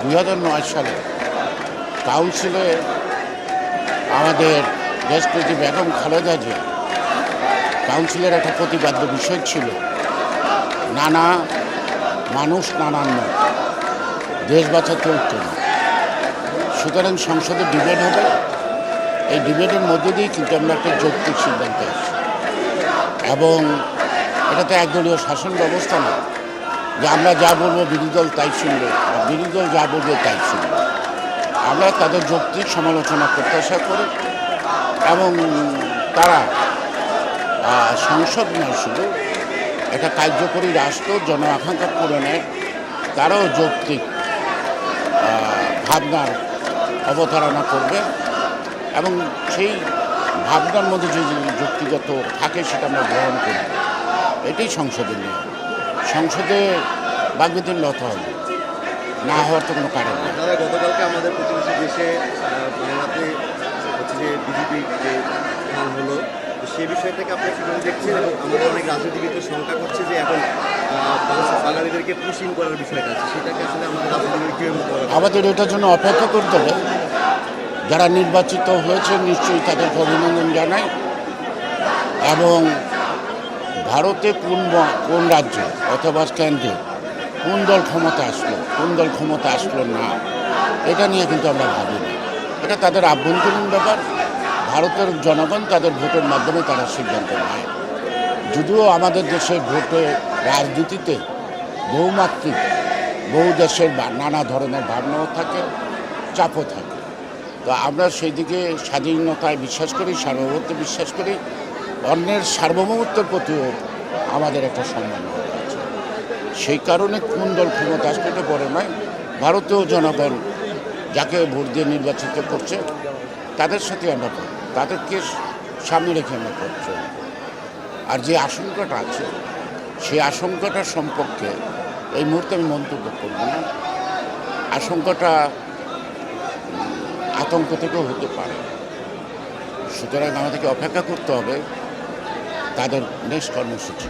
2009 সালে কাউন্সিলে আমাদের দেশপ্রতি বেগম খালেদা জিয়া কাউন্সিলের একটা প্রতিপাদ্য বিষয় ছিল নানা মানুষ নানান মত, দেশ বাঁচাতে ঐক্য না। সুতরাং সংসদে ডিবেট হবে, এই ডিবেটের মধ্যে দিয়েই কিন্তু আমরা একটা যৌক্তিক সিদ্ধান্তে আসছি। এবং এটা তো একদলীয় শাসন ব্যবস্থা না যে আমরা যা বলবো বিরোধী দল তাই শুনবে, বা বিরোধী দল যা বলবে তাই শুনবে। আমরা তাদের যৌক্তিক সমালোচনা প্রত্যাশা করি এবং তারা সংসদ নয় শুধু একটা কার্যকরী রাষ্ট্র জন আকাঙ্ক্ষা পূরণের তারাও যৌক্তিক ভাবনার অবতারণা করবে এবং সেই ভাবনার মধ্যে যে যুক্তিগত থাকে সেটা আমরা গ্রহণ করি। এটাই সংসদের নিয়ম। সংসদে বাকবিতণ্ডা লত হবে, না হওয়ার তো কোনো কারণ নেই। আপনারা গতকালকে আমাদের প্রতিবেশী দেশে বাংলাতে হচ্ছে যে বিজেপি যে হাল হলো, তো সেই বিষয় থেকে আপনারা কীভাবে দেখছেন? এবং আমাদের অনেক রাজনীতিবিদদের শঙ্কা করছে যে এখন বাঙালিদেরকে পুশিং করার বিষয়টা আছে, সেটাকে আসলে আমাদের রাজনীতিবিদ কীভাবে করা? আমাদের এটার জন্য অপেক্ষা করতে হবে। যারা নির্বাচিত হয়েছে নিশ্চয়ই তাদেরকে অভিনন্দন জানাই। এবং ভারতে কোন রাজ্যে অথবা কেন্দ্রে কোন দল ক্ষমতা আসলো, কোন দল ক্ষমতা আসলো না, এটা নিয়ে কিন্তু আমরা ভাবি না। এটা তাদের আভ্যন্তরীণ ব্যাপার। ভারতের জনগণ তাদের ভোটের মাধ্যমে তারা সিদ্ধান্ত নেয়। যদিও আমাদের দেশের ভোটে রাজনীতিতে বহুমাত্রিক বহু দেশের নানা ধরনের ভাবনাও থাকে, চাপও থাকে। তো আমরা সেই দিকে স্বাধীনতায় বিশ্বাস করি, সার্বভৌমত্বে বিশ্বাস করি, অন্যের সার্বভৌমত্বের প্রতিও আমাদের একটা সম্মান আছে। সেই কারণে কোন দল ক্ষমতা আসবে এটা বড় নয়। ভারতীয় জনগণ যাকে ভোট দিয়ে নির্বাচিত করছে তাদের সাথে আমরা করব, তাদেরকে সামনে রেখে আমরা করছি। আর যে আশঙ্কাটা আছে সেই আশঙ্কাটার সম্পর্কে এই মুহূর্তে আমি মন্তব্য করব না। আশঙ্কাটা আতঙ্ক থেকেও হতে পারে। সুতরাং আমাদেরকে অপেক্ষা করতে হবে তাদের নেক্সট কর্মসূচি।